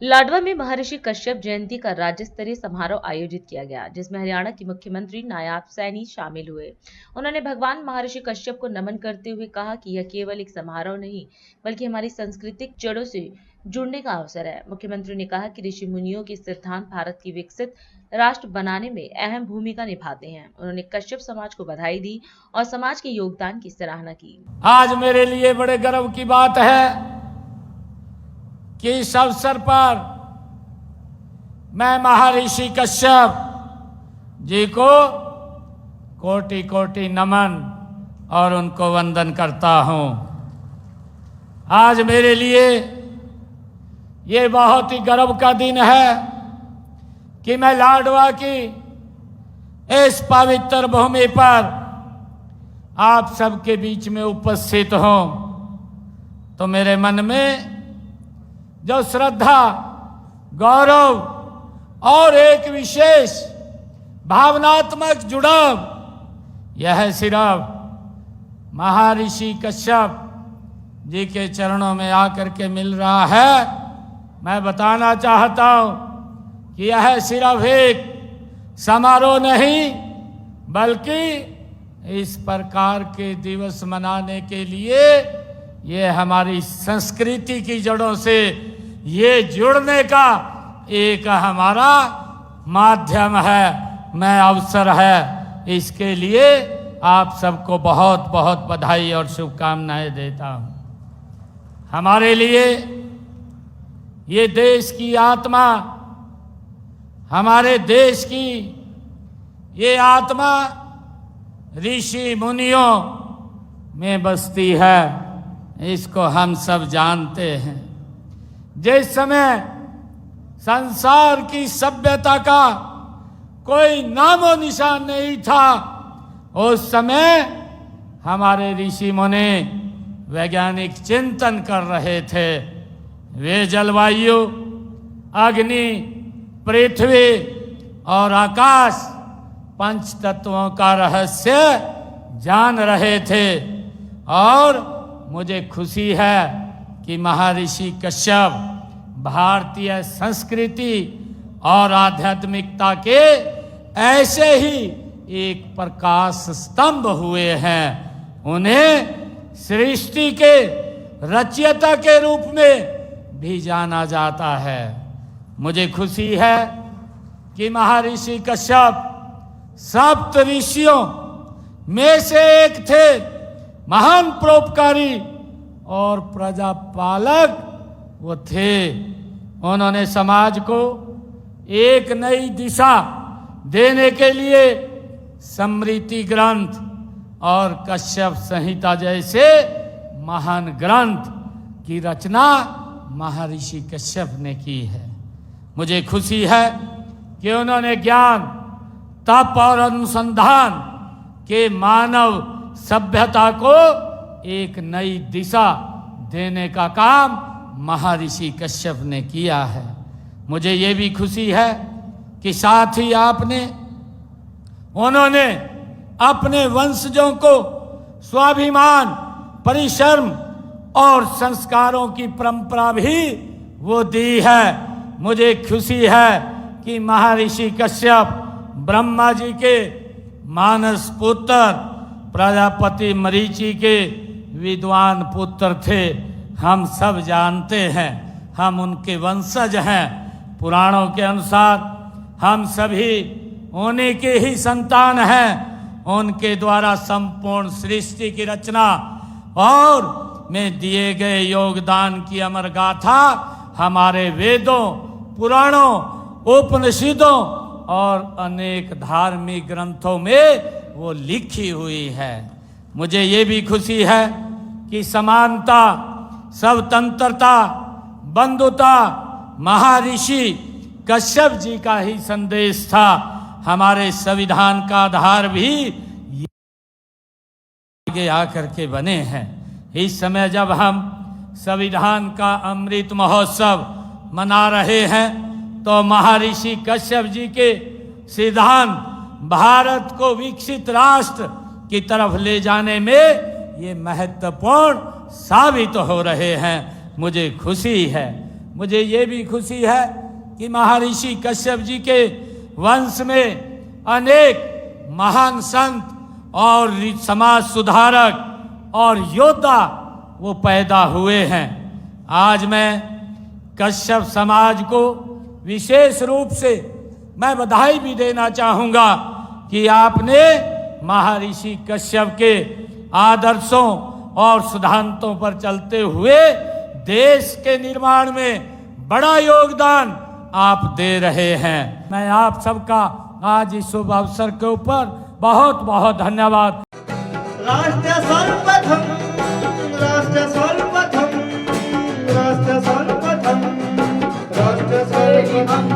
लाडवा में महर्षि कश्यप जयंती का राज्य स्तरीय समारोह आयोजित किया गया, जिसमें हरियाणा की मुख्यमंत्री नायाब सैनी शामिल हुए। उन्होंने भगवान महर्षि कश्यप को नमन करते हुए कहा कि यह केवल एक समारोह नहीं, बल्कि हमारी सांस्कृतिक जड़ों से जुड़ने का अवसर है। मुख्यमंत्री ने कहा कि ऋषि मुनियों के सिद्धांत भारत की विकसित राष्ट्र बनाने में अहम भूमिका निभाते हैं। उन्होंने कश्यप समाज को बधाई दी और समाज के योगदान की सराहना की। आज मेरे लिए बड़े गर्व की बात है कि इस अवसर पर मैं महर्षि कश्यप जी को कोटि कोटि नमन और उनको वंदन करता हूं। आज मेरे लिए ये बहुत ही गर्व का दिन है कि मैं लाडवा की इस पवित्र भूमि पर आप सबके बीच में उपस्थित हूं। तो मेरे मन में जो श्रद्धा, गौरव और एक विशेष भावनात्मक जुड़ाव, यह सिर्फ महर्षि कश्यप जी के चरणों में आकर के मिल रहा है। मैं बताना चाहता हूं कि यह सिर्फ एक समारोह नहीं, बल्कि इस प्रकार के दिवस मनाने के लिए ये हमारी संस्कृति की जड़ों से ये जुड़ने का एक हमारा माध्यम है, मैं अवसर है। इसके लिए आप सबको बहुत बहुत बधाई और शुभकामनाएं देता हूं। हमारे लिए ये देश की आत्मा, हमारे देश की ये आत्मा ऋषि मुनियों में बसती है, इसको हम सब जानते हैं। जिस समय संसार की सभ्यता का कोई नामो निशान नहीं था, उस समय हमारे ऋषि मुनि वैज्ञानिक चिंतन कर रहे थे। वे जलवायु, अग्नि, पृथ्वी और आकाश, पंच तत्वों का रहस्य जान रहे थे। और मुझे खुशी है कि महर्षि कश्यप भारतीय संस्कृति और आध्यात्मिकता के ऐसे ही एक प्रकाश स्तंभ हुए हैं। उन्हें सृष्टि के रचयिता के रूप में भी जाना जाता है। मुझे खुशी है कि महर्षि कश्यप सप्त ऋषियों में से एक थे, महान परोपकारी और प्रजापालक वो थे। उन्होंने समाज को एक नई दिशा देने के लिए स्मृति ग्रंथ और कश्यप संहिता जैसे महान ग्रंथ की रचना महर्षि कश्यप ने की है। मुझे खुशी है कि उन्होंने ज्ञान, तप और अनुसंधान के मानव सभ्यता को एक नई दिशा देने का काम महर्षि कश्यप ने किया है। मुझे ये भी खुशी है कि साथ ही उन्होंने अपने वंशजों को स्वाभिमान, परिश्रम और संस्कारों की परंपरा भी वो दी है। मुझे खुशी है कि महर्षि कश्यप ब्रह्मा जी के मानस पुत्र, प्रजापति मरीचि के विद्वान पुत्र थे। हम सब जानते हैं, हम उनके वंशज हैं। पुराणों के अनुसार हम सभी उन्हीं के ही संतान हैं। उनके द्वारा संपूर्ण सृष्टि की रचना और में दिए गए योगदान की अमर गाथा हमारे वेदों, पुराणों, उपनिषदों और अनेक धार्मिक ग्रंथों में वो लिखी हुई है। मुझे ये भी खुशी है कि समानता, स्वतंत्रता, बंधुता महर्षि कश्यप जी का ही संदेश था। हमारे संविधान का आधार भी आगे आकर के बने हैं। इस समय जब हम संविधान का अमृत महोत्सव मना रहे हैं, तो महर्षि कश्यप जी के सिद्धांत भारत को विकसित राष्ट्र की तरफ ले जाने में ये महत्वपूर्ण साबित हो रहे हैं। मुझे खुशी है। मुझे ये भी खुशी है कि महर्षि कश्यप जी के वंश में अनेक महान संत और समाज सुधारक और योद्धा वो पैदा हुए हैं। आज मैं कश्यप समाज को विशेष रूप से मैं बधाई भी देना चाहूँगा कि आपने महर्षि कश्यप के आदर्शों और सिद्धांतों पर चलते हुए देश के निर्माण में बड़ा योगदान आप दे रहे हैं। मैं आप सबका आज इस शुभ अवसर के ऊपर बहुत बहुत धन्यवाद। राष्ट्र सर्वप्रथम, राष्ट्र सर्वप्रथम, राष्ट्र सर्वप्रथम, राष्ट्र सर्वप्रथम।